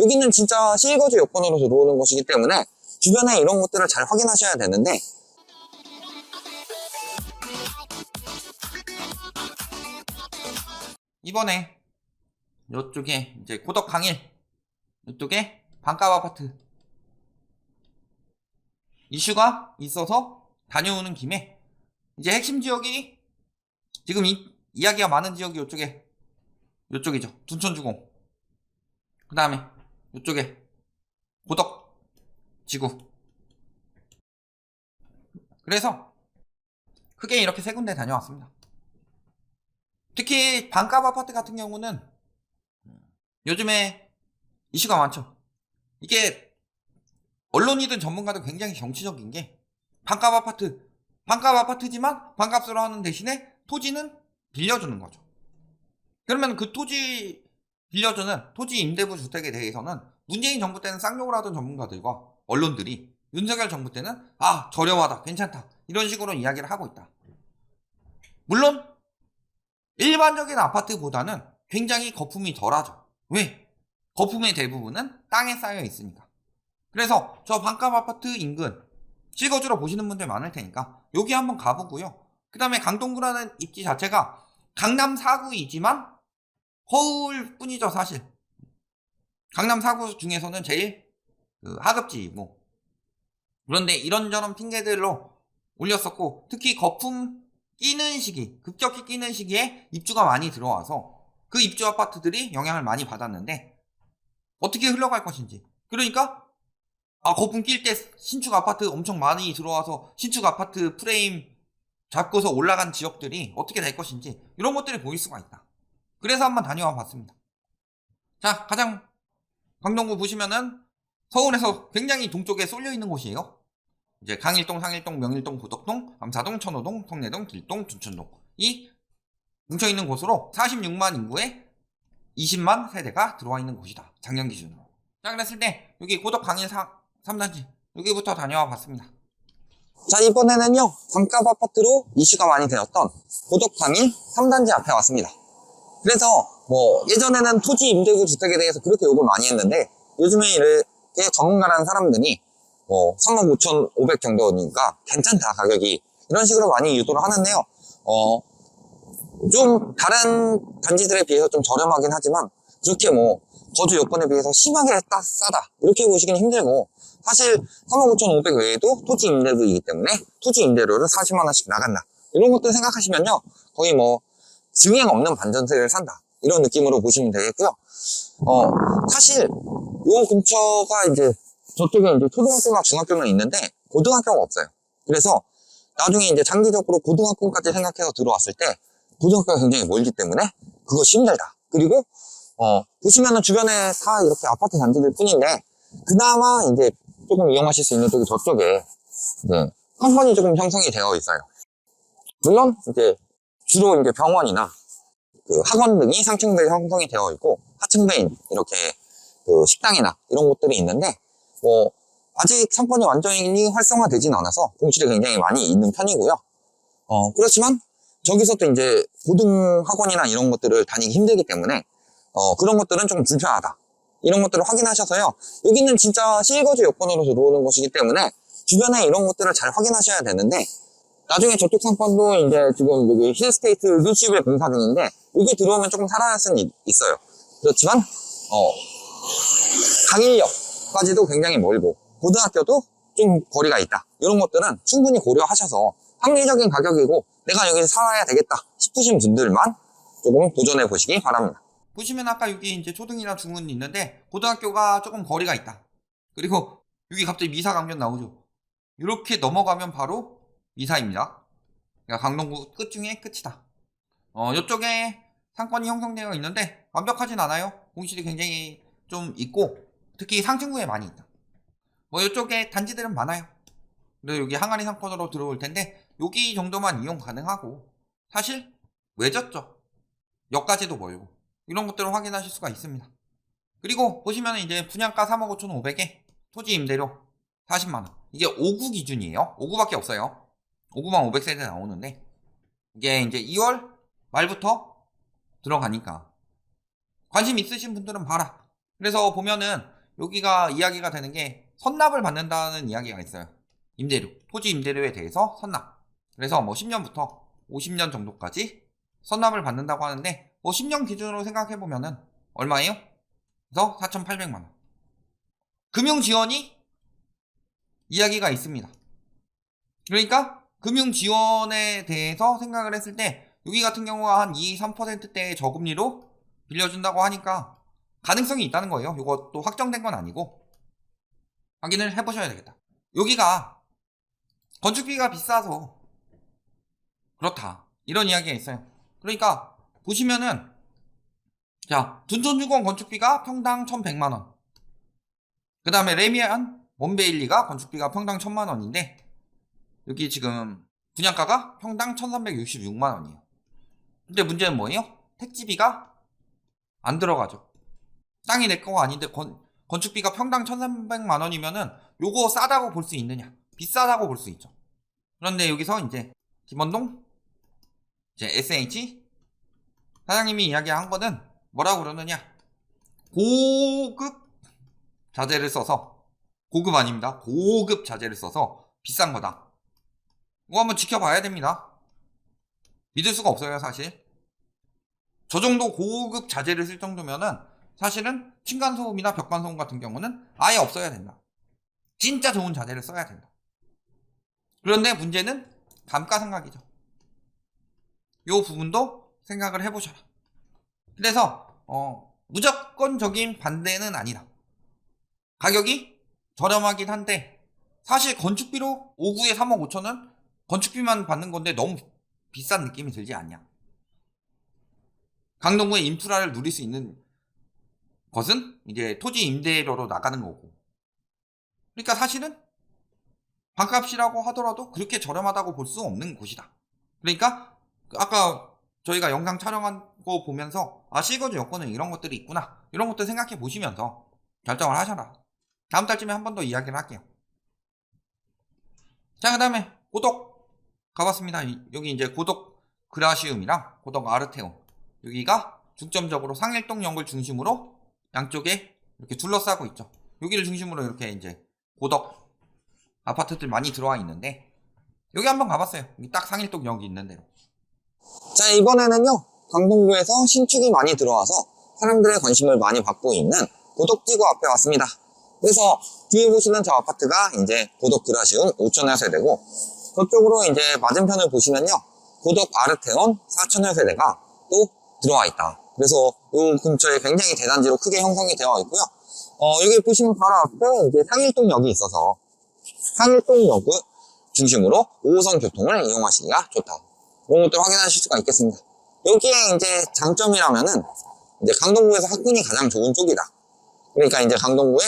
여기는 진짜 실거주 여건으로 들어오는 곳이기 때문에 주변에 이런 것들을 잘 확인하셔야 되는데, 이번에 이쪽에 이제 고덕 강일 이쪽에 반값 아파트 이슈가 있어서 다녀오는 김에 이제 핵심 지역이 지금 이야기가 많은 지역이 요쪽이죠. 둔촌주공. 그 다음에 요쪽에 고덕 지구. 그래서 크게 이렇게 세 군데 다녀왔습니다. 특히 반값 아파트 같은 경우는 요즘에 이슈가 많죠. 이게 언론이든 전문가든 굉장히 정치적인 게 반값 아파트지만 반값으로 하는 대신에 토지는 빌려주는 거죠. 그러면 그 토지 빌려주는 토지 임대부 주택에 대해서는 문재인 정부 때는 쌍욕을 하던 전문가들과 언론들이 윤석열 정부 때는 저렴하다, 괜찮다 이런 식으로 이야기를 하고 있다. 물론 일반적인 아파트보다는 굉장히 거품이 덜하죠. 왜? 거품의 대부분은 땅에 쌓여 있으니까. 그래서 저 반값 아파트 인근 실거주로 보시는 분들 많을 테니까 여기 한번 가보고요. 그 다음에 강동구라는 입지 자체가 강남 4구이지만 허울 뿐이죠, 사실. 강남 4구 중에서는 제일 하급지이고. 그런데 이런저런 핑계들로 올렸었고, 특히 거품 끼는 시기, 급격히 끼는 시기에 입주가 많이 들어와서 그 입주 아파트들이 영향을 많이 받았는데 어떻게 흘러갈 것인지. 그러니까 거품 낄 때 신축 아파트 엄청 많이 들어와서 신축 아파트 프레임 잡고서 올라간 지역들이 어떻게 될 것인지 이런 것들이 보일 수가 있다. 그래서 한번 다녀와 봤습니다. 자, 가장 강동구 보시면은 서울에서 굉장히 동쪽에 쏠려 있는 곳이에요. 이제 강일동, 상일동, 명일동, 고덕동, 암사동, 천호동, 성내동, 길동, 둔촌동 이 뭉쳐있는 곳으로 46만 인구에 20만 세대가 들어와 있는 곳이다. 작년 기준으로. 자, 그랬을 때 여기 고덕 강일 3단지 여기부터 다녀와 봤습니다. 자, 이번에는요, 반값 아파트로 이슈가 많이 되었던 고덕 강일 3단지 앞에 왔습니다. 그래서 예전에는 토지 임대구 주택에 대해서 그렇게 욕을 많이 했는데 요즘에 이렇게 전문가라는 사람들이 35,500 정도니까 괜찮다, 가격이. 이런 식으로 많이 유도를 하는데요. 좀 다른 단지들에 비해서 좀 저렴하긴 하지만 그렇게 거주 여건에 비해서 심하게 싸다 이렇게 보시기는 힘들고, 사실 35,500 외에도 토지 임대부이기 때문에 토지 임대료를 40만원씩 나간다 이런 것들 생각하시면요, 거의 증액 없는 반전세를 산다 이런 느낌으로 보시면 되겠고요. 사실 요 근처가 이제 저쪽에 이제 초등학교나 중학교는 있는데 고등학교가 없어요. 그래서 나중에 이제 장기적으로 고등학교까지 생각해서 들어왔을 때 고등학교가 굉장히 멀기 때문에 그것이 힘들다. 그리고 보시면은 주변에 다 이렇게 아파트 단지들 뿐인데 그나마 이제 조금 이용하실 수 있는 쪽이 저쪽에 이제 상권이 조금 형성이 되어 있어요. 물론 이제 주로 이제 병원이나 그 학원 등이 상층부에 형성이 되어 있고 하층부에 이렇게 그 식당이나 이런 곳들이 있는데 아직 상권이 완전히 활성화되진 않아서 공실이 굉장히 많이 있는 편이고요. 그렇지만 저기서 또 이제 고등학원이나 이런 것들을 다니기 힘들기 때문에 그런 것들은 좀 불편하다 이런 것들을 확인하셔서요, 여기는 진짜 실거주 여건으로 들어오는 곳이기 때문에 주변에 이런 것들을 잘 확인하셔야 되는데, 나중에 저쪽 상권도 이제 지금 여기 힐스테이트 힐슈에 공사 중인데 여기 들어오면 조금 살아날 수는 있어요. 그렇지만 강일역까지도 굉장히 멀고 고등학교도 좀 거리가 있다. 이런 것들은 충분히 고려하셔서 합리적인 가격이고 내가 여기서 살아야 되겠다 싶으신 분들만 조금 도전해 보시기 바랍니다. 보시면 아까 여기 이제 초등이나 중은 있는데 고등학교가 조금 거리가 있다. 그리고 여기 갑자기 미사 강변 나오죠. 이렇게 넘어가면 바로 미사입니다. 그러니까 강동구 끝 중에 끝이다. 이쪽에 상권이 형성되어 있는데 완벽하진 않아요. 공실이 굉장히 좀 있고 특히 상층구에 많이 있다. 이쪽에 단지들은 많아요. 그리고 여기 항아리 상권으로 들어올 텐데 여기 정도만 이용 가능하고 사실 외졌죠. 역까지도 멀고 이런 것들을 확인하실 수가 있습니다. 그리고 보시면 이제 분양가 3억 5,500에 토지 임대료 40만원. 이게 5구 기준이에요. 5구밖에 없어요. 5구만 500세대 나오는데 이게 이제 2월 말부터 들어가니까 관심 있으신 분들은 봐라. 그래서 보면은 여기가 이야기가 되는 게 선납을 받는다는 이야기가 있어요. 임대료, 토지 임대료에 대해서 선납. 그래서 뭐 10년부터 50년 정도까지 선납을 받는다고 하는데 뭐 10년 기준으로 생각해 보면은 얼마예요? 그래서 4,800만 원. 금융 지원이 이야기가 있습니다. 그러니까 금융 지원에 대해서 생각을 했을 때 여기 같은 경우가 한 2, 3%대의 저금리로 빌려준다고 하니까 가능성이 있다는 거예요. 이것도 확정된 건 아니고 확인을 해보셔야 되겠다. 여기가 건축비가 비싸서 그렇다, 이런 이야기가 있어요. 그러니까 보시면은 자, 둔촌주공 건축비가 평당 1,100만원, 그 다음에 레미안 원베일리가 건축비가 평당 1,000만원인데 여기 지금 분양가가 평당 1,366만원이에요. 근데 문제는 뭐예요? 택지비가 안 들어가죠. 땅이 내 거가 아닌데 건축비가 평당 1,300만원이면은 요거 싸다고 볼 수 있느냐? 비싸다고 볼 수 있죠. 그런데 여기서 이제 김원동 이제 SH 사장님이 이야기한 거는 뭐라고 그러느냐? 고급 자재를 써서, 고급 아닙니다, 고급 자재를 써서 비싼 거다. 이거 한번 지켜봐야 됩니다. 믿을 수가 없어요, 사실. 저 정도 고급 자재를 쓸 정도면은 사실은 층간소음이나 벽간소음 같은 경우는 아예 없어야 된다. 진짜 좋은 자재를 써야 된다. 그런데 문제는 감가상각이죠. 이 부분도 생각을 해보셔라. 그래서 무조건적인 반대는 아니다. 가격이 저렴하긴 한데 사실 건축비로 5구에 3억 5천원 건축비만 받는 건데 너무 비싼 느낌이 들지 않냐. 강동구의 인프라를 누릴 수 있는 것은 이제 토지 임대료로 나가는 거고, 그러니까 사실은 반값이라고 하더라도 그렇게 저렴하다고 볼 수 없는 곳이다. 그러니까 아까 저희가 영상 촬영한 거 보면서 실거주 여건은 이런 것들이 있구나, 이런 것들 생각해 보시면서 결정을 하셔라. 다음 달쯤에 한 번 더 이야기를 할게요. 자, 그 다음에 고덕 가봤습니다. 여기 이제 고덕 그라시움이랑 고덕 아르테온, 여기가 중점적으로 상일동역을 중심으로 양쪽에 이렇게 둘러싸고 있죠. 여기를 중심으로 이렇게 이제 고덕 아파트들 많이 들어와 있는데 여기 한번 가봤어요. 여기 딱 상일동역이 있는 데로. 자, 이번에는요, 강동구에서 신축이 많이 들어와서 사람들의 관심을 많이 받고 있는 고덕지구 앞에 왔습니다. 그래서 뒤에 보시는 저 아파트가 이제 고덕 그라시움 5천여 세대고, 저쪽으로 이제 맞은편을 보시면요, 고덕 아르테온 4천여 세대가 또 들어와 있다. 그래서 이 근처에 굉장히 대단지로 크게 형성이 되어 있고요. 여기 보시면 바로 앞에 이제 상일동역이 있어서 상일동역을 중심으로 5호선 교통을 이용하시기가 좋다. 이런 것들 확인하실 수가 있겠습니다. 여기에 이제 장점이라면은 이제 강동구에서 학군이 가장 좋은 쪽이다. 그러니까 이제 강동구에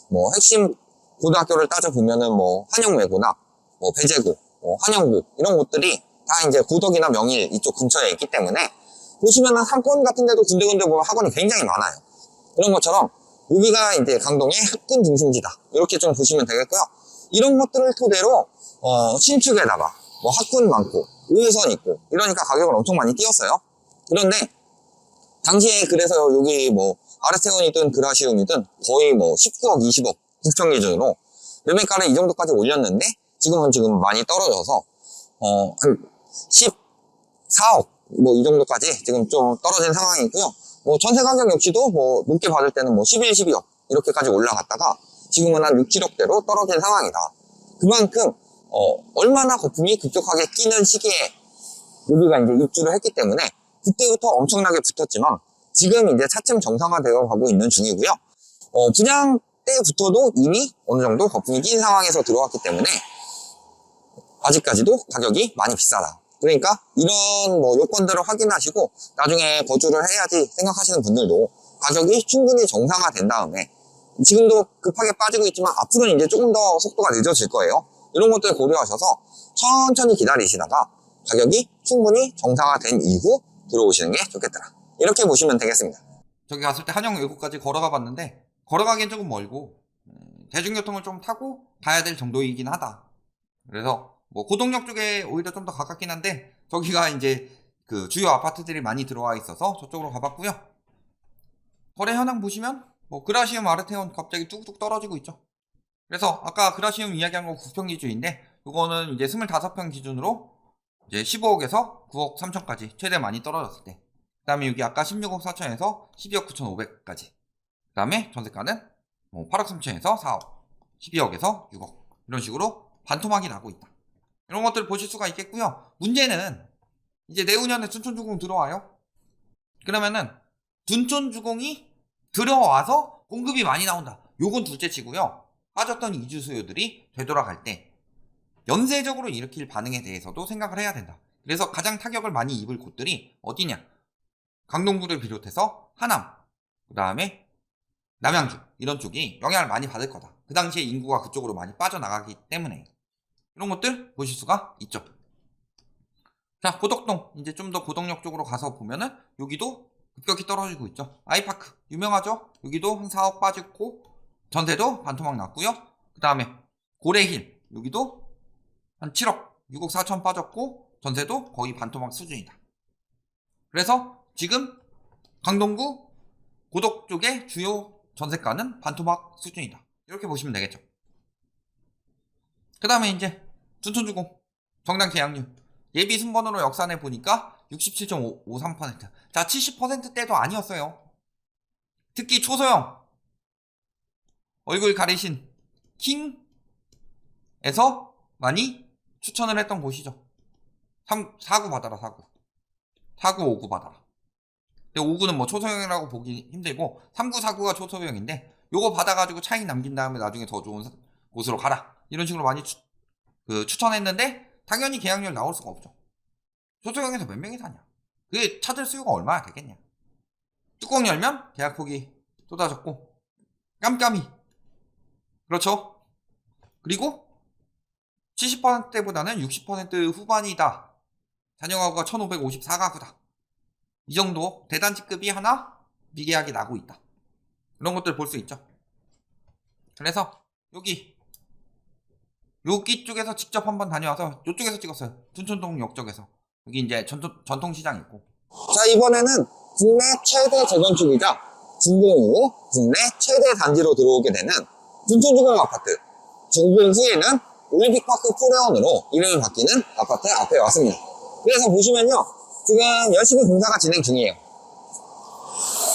뭐 핵심 고등학교를 따져보면은 뭐 한영외고나 뭐 배재고, 뭐 한영고 이런 곳들이 다 이제 고덕이나 명일 이쪽 근처에 있기 때문에 보시면은 학군 같은 데도 군데군데 보면 학원이 굉장히 많아요. 그런 것처럼 여기가 이제 강동의 학군 중심지다. 이렇게 좀 보시면 되겠고요. 이런 것들을 토대로 신축에다가 뭐 학군 많고 5호선 있고 이러니까 가격을 엄청 많이 띄웠어요. 그런데 당시에 그래서 여기 뭐 아르테온이든 그라시움이든 거의 뭐 19억, 20억 국정 기준으로 매매가를 이 정도까지 올렸는데 지금 많이 떨어져서 한 14억 뭐 이 정도까지 지금 좀 떨어진 상황이고요. 뭐 전세 가격 역시도 뭐 높게 받을 때는 뭐 11, 12억 이렇게까지 올라갔다가 지금은 한 6, 7억대로 떨어진 상황이다. 그만큼 얼마나 거품이 급격하게 끼는 시기에 여기가 이제 입주를 했기 때문에 그때부터 엄청나게 붙었지만 지금 이제 차츰 정상화되어 가고 있는 중이고요. 분양 때부터도 이미 어느 정도 거품이 낀 상황에서 들어왔기 때문에 아직까지도 가격이 많이 비싸다. 그러니까 이런 뭐 요건들을 확인하시고 나중에 거주를 해야지 생각하시는 분들도 가격이 충분히 정상화된 다음에, 지금도 급하게 빠지고 있지만 앞으로는 이제 조금 더 속도가 늦어질 거예요. 이런 것들 고려하셔서 천천히 기다리시다가 가격이 충분히 정상화된 이후 들어오시는 게 좋겠더라. 이렇게 보시면 되겠습니다. 저기 갔을 때 한영외고까지 걸어가 봤는데 걸어가기엔 조금 멀고 대중교통을 좀 타고 가야 될 정도이긴 하다. 그래서 뭐 고덕역 쪽에 오히려 좀 더 가깝긴 한데 저기가 이제 그 주요 아파트들이 많이 들어와 있어서 저쪽으로 가봤고요. 거래 현황 보시면 뭐 그라시움 아르테온 갑자기 뚝뚝 떨어지고 있죠. 그래서 아까 그라시움 이야기한 건 9평 기준인데 요거는 이제 25평 기준으로 이제 15억에서 9억 3천까지 최대 많이 떨어졌을 때. 그 다음에 여기 아까 16억 4천에서 12억 9천5백까지. 그 다음에 전세가는 뭐 8억 3천에서 4억, 12억에서 6억 이런 식으로 반토막이 나고 있다. 이런 것들을 보실 수가 있겠고요. 문제는 이제 내후년에 둔촌주공 들어와요. 그러면은 둔촌주공이 들어와서 공급이 많이 나온다. 요건 둘째치고요. 빠졌던 이주 수요들이 되돌아갈 때 연쇄적으로 일으킬 반응에 대해서도 생각을 해야 된다. 그래서 가장 타격을 많이 입을 곳들이 어디냐? 강동구를 비롯해서 하남, 그 다음에 남양주 이런 쪽이 영향을 많이 받을 거다. 그 당시에 인구가 그쪽으로 많이 빠져나가기 때문에 이런 것들 보실 수가 있죠. 자, 고덕동 이제 좀 더 고덕역 쪽으로 가서 보면은 여기도 급격히 떨어지고 있죠. 아이파크 유명하죠. 여기도 한 4억 빠졌고 전세도 반토막 났고요. 그 다음에 고래힐 여기도 한 7억 6억 4천 빠졌고 전세도 거의 반토막 수준이다. 그래서 지금 강동구 고덕 쪽의 주요 전세가는 반토막 수준이다. 이렇게 보시면 되겠죠. 그 다음에 이제 둔촌주공 정당 계약률 예비 순번으로 역산해 보니까 67.53%. 자, 70%대도 아니었어요. 특히 초소형 얼굴 가리신 킹에서 많이 추천을 했던 곳이죠. 4구 받아라, 4구. 4구, 5구 받아라. 근데 5구는 뭐 초소형이라고 보기 힘들고 3구, 4구가 초소형인데 요거 받아가지고 차익 남긴 다음에 나중에 더 좋은 곳으로 가라. 이런 식으로 많이 추천했는데 당연히 계약률 나올 수가 없죠. 초소형에서 몇 명이 사냐? 그게 찾을 수요가 얼마나 되겠냐? 뚜껑 열면 계약폭이 쏟아졌고 깜깜이 그렇죠? 그리고 70%대보다는 60% 후반이다. 잔여가구가 1554가구다. 이 정도 대단지급이 하나 미계약이 나고 있다. 이런 것들 볼 수 있죠. 그래서 여기 쪽에서 직접 한번 다녀와서 이쪽에서 찍었어요. 둔촌동역 쪽에서. 여기 이제 전통시장 있고. 자, 이번에는 국내 최대 재건축이자 준공 후 국내 최대 단지로 들어오게 되는 둔촌주공 아파트. 준공 후에는 올림픽파크 프레온으로 이름이 바뀌는 아파트 앞에 왔습니다. 그래서 보시면요, 지금 열심히 공사가 진행 중이에요.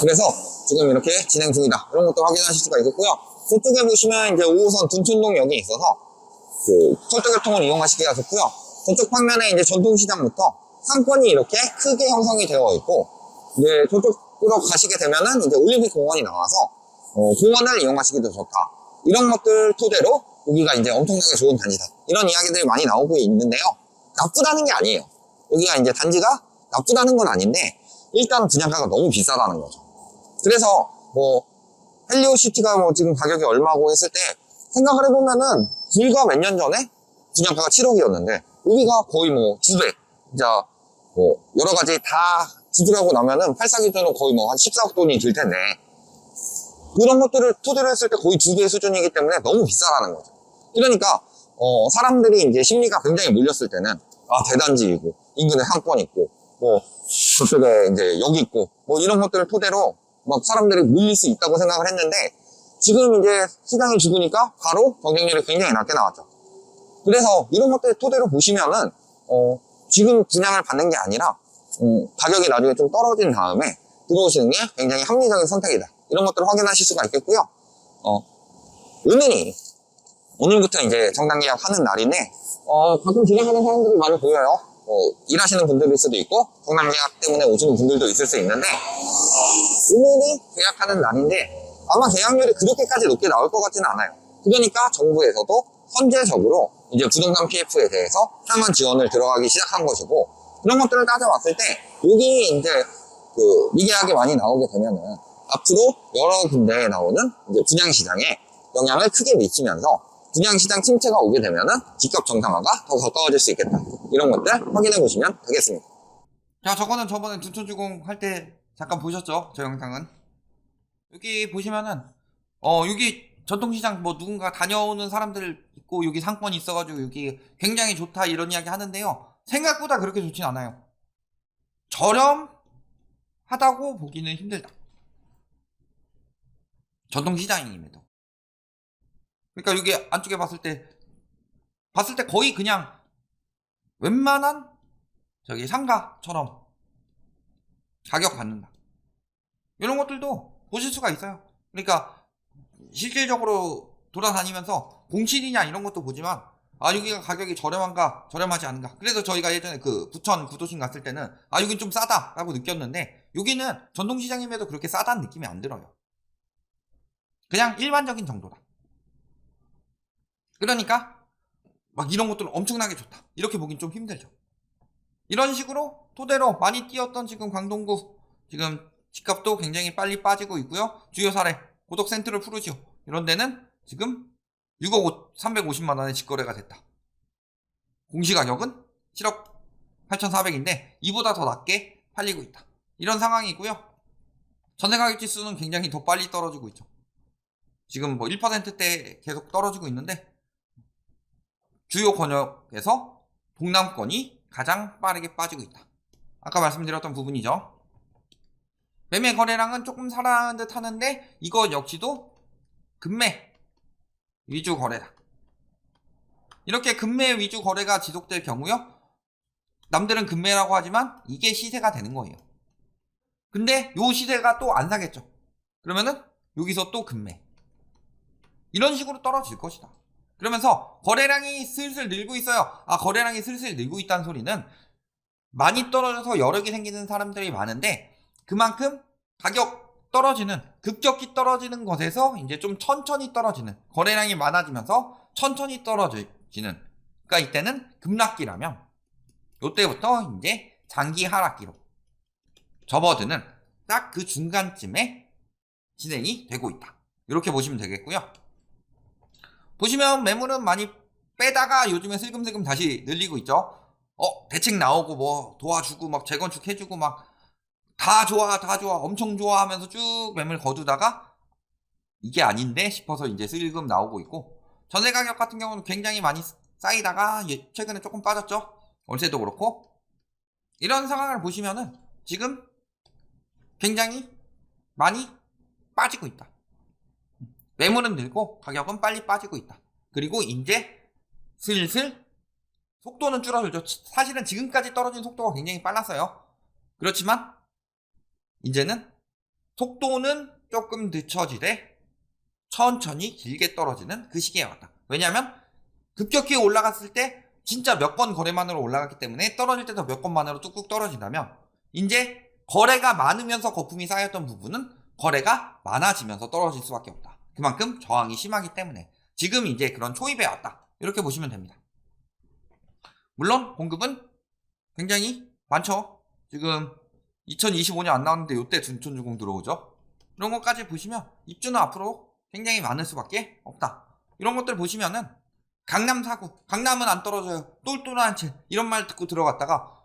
그래서 지금 이렇게 진행 중이다. 이런 것도 확인하실 수가 있겠고요. 그쪽에 보시면 이제 5호선 둔촌동역이 있어서 그 철도교통을 이용하시기가 좋고요. 저쪽 방면에 이제 전통시장부터 상권이 이렇게 크게 형성이 되어 있고, 이제 저쪽으로 가시게 되면은 이제 올림픽 공원이 나와서 공원을 이용하시기도 좋다. 이런 것들 토대로 여기가 이제 엄청나게 좋은 단지다. 이런 이야기들이 많이 나오고 있는데요. 나쁘다는 게 아니에요. 여기가 이제 단지가 나쁘다는 건 아닌데 일단 분양가가 너무 비싸다는 거죠. 그래서 뭐 헬리오시티가 뭐 지금 가격이 얼마고 했을 때 생각을 해보면은 불과 몇 년 전에 분양가가 7억이었는데 여기가 거의 뭐 2배, 진짜 뭐 여러 가지 다 지불하고 나면은 8사 기준으로 거의 뭐 한 14억 돈이 들 텐데 그런 것들을 토대로 했을 때 거의 2배 수준이기 때문에 너무 비싸다는 거죠. 그러니까 사람들이 이제 심리가 굉장히 몰렸을 때는 대단지이고 인근에 상권 있고 뭐 저쪽에 이제 여기 있고 뭐 이런 것들을 토대로 막 사람들이 몰릴 수 있다고 생각을 했는데 지금 이제 시장이 죽으니까 바로 경쟁률이 굉장히 낮게 나왔죠. 그래서 이런 것들 토대로 보시면은 지금 분양을 받는 게 아니라 가격이 나중에 좀 떨어진 다음에 들어오시는 게 굉장히 합리적인 선택이다. 이런 것들을 확인하실 수가 있겠고요. 오늘부터 이제 정당 계약하는 날인데 가끔 지나가는 사람들이 많이 보여요. 일하시는 분들일 수도 있고 정당 계약 때문에 오시는 분들도 있을 수 있는데 오늘이 계약하는 날인데 아마 계약률이 그렇게까지 높게 나올 것 같지는 않아요. 그러니까 정부에서도 선제적으로 이제 부동산 PF에 대해서 상한 지원을 들어가기 시작한 것이고 그런 것들을 따져봤을 때 여기 이제 그 미계약이 많이 나오게 되면은 앞으로 여러 군데에 나오는 이제 분양시장에 영향을 크게 미치면서 분양시장 침체가 오게 되면은 집값 정상화가 더 가까워질 수 있겠다. 이런 것들 확인해 보시면 되겠습니다. 자, 저거는 저번에 둔촌주공 할 때 잠깐 보셨죠? 저 영상은. 여기 보시면은 여기 전통시장 뭐 누군가 다녀오는 사람들 있고 여기 상권이 있어가지고 여기 굉장히 좋다 이런 이야기 하는데요. 생각보다 그렇게 좋진 않아요. 저렴하다고 보기는 힘들다. 전통시장임에도. 그러니까 여기 안쪽에 봤을 때 거의 그냥 웬만한 저기 상가처럼 가격 받는다. 이런 것들도 보실 수가 있어요. 그러니까 실질적으로 돌아다니면서 공실이냐 이런 것도 보지만 여기가 가격이 저렴한가 저렴하지 않은가. 그래서 저희가 예전에 그 부천 구도심 갔을 때는 여긴 좀 싸다라고 느꼈는데 여기는 전통시장임에도 그렇게 싸다는 느낌이 안 들어요. 그냥 일반적인 정도다. 그러니까 막 이런 것들은 엄청나게 좋다 이렇게 보긴 좀 힘들죠. 이런 식으로 토대로 많이 뛰었던 지금 광동구 지금 집값도 굉장히 빨리 빠지고 있고요. 주요 사례 고덕 센트럴 푸르지오 이런 데는 지금 6억 350만원에 직거래가 됐다. 공시가격은 7억 8,400인데 이보다 더 낮게 팔리고 있다. 이런 상황이고요. 전세가격 지수는 굉장히 더 빨리 떨어지고 있죠. 지금 뭐 1%대 계속 떨어지고 있는데 주요 권역에서 동남권이 가장 빠르게 빠지고 있다. 아까 말씀드렸던 부분이죠. 매매 거래량은 조금 살아나는 듯 하는데 이거 역시도 금매 위주 거래다. 이렇게 금매 위주 거래가 지속될 경우요. 남들은 금매라고 하지만 이게 시세가 되는 거예요. 근데 요 시세가 또 안 사겠죠. 그러면은 여기서 또 금매. 이런 식으로 떨어질 것이다. 그러면서 거래량이 슬슬 늘고 있어요. 거래량이 슬슬 늘고 있다는 소리는 많이 떨어져서 여러 개 생기는 사람들이 많은데 그만큼 가격 떨어지는 급격히 떨어지는 것에서 이제 좀 천천히 떨어지는 거래량이 많아지면서 천천히 떨어지는 그러니까 이때는 급락기라면 이때부터 이제 장기 하락기로 접어드는 딱 그 중간쯤에 진행이 되고 있다. 이렇게 보시면 되겠고요. 보시면 매물은 많이 빼다가 요즘에 슬금슬금 다시 늘리고 있죠. 대책 나오고 뭐 도와주고 막 재건축 해주고 막 다 좋아 엄청 좋아 하면서 쭉 매물 거두다가 이게 아닌데 싶어서 이제 슬금 나오고 있고 전세 가격 같은 경우는 굉장히 많이 쌓이다가 최근에 조금 빠졌죠. 월세도 그렇고 이런 상황을 보시면은 지금 굉장히 많이 빠지고 있다. 매물은 늘고 가격은 빨리 빠지고 있다. 그리고 이제 슬슬 속도는 줄어들죠. 사실은 지금까지 떨어진 속도가 굉장히 빨랐어요. 그렇지만 이제는 속도는 조금 늦춰지되 천천히 길게 떨어지는 그 시기에 왔다. 왜냐하면 급격히 올라갔을 때 진짜 몇 건 거래만으로 올라갔기 때문에 떨어질 때도 몇 건만으로 뚝뚝 떨어진다면 이제 거래가 많으면서 거품이 쌓였던 부분은 거래가 많아지면서 떨어질 수밖에 없다. 그만큼 저항이 심하기 때문에 지금 이제 그런 초입에 왔다. 이렇게 보시면 됩니다. 물론 공급은 굉장히 많죠. 지금 2025년 안 나왔는데 이때 둔촌주공 들어오죠. 이런 것까지 보시면 입주는 앞으로 굉장히 많을 수밖에 없다. 이런 것들 보시면은 강남 사구, 강남은 안 떨어져요. 똘똘한 채 이런 말 듣고 들어갔다가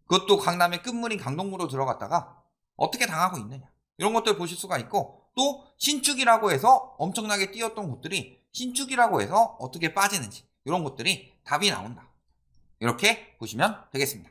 그것도 강남의 끝물인 강동구로 들어갔다가 어떻게 당하고 있느냐. 이런 것들 보실 수가 있고 또 신축이라고 해서 엄청나게 뛰었던 곳들이 신축이라고 해서 어떻게 빠지는지 이런 것들이 답이 나온다. 이렇게 보시면 되겠습니다.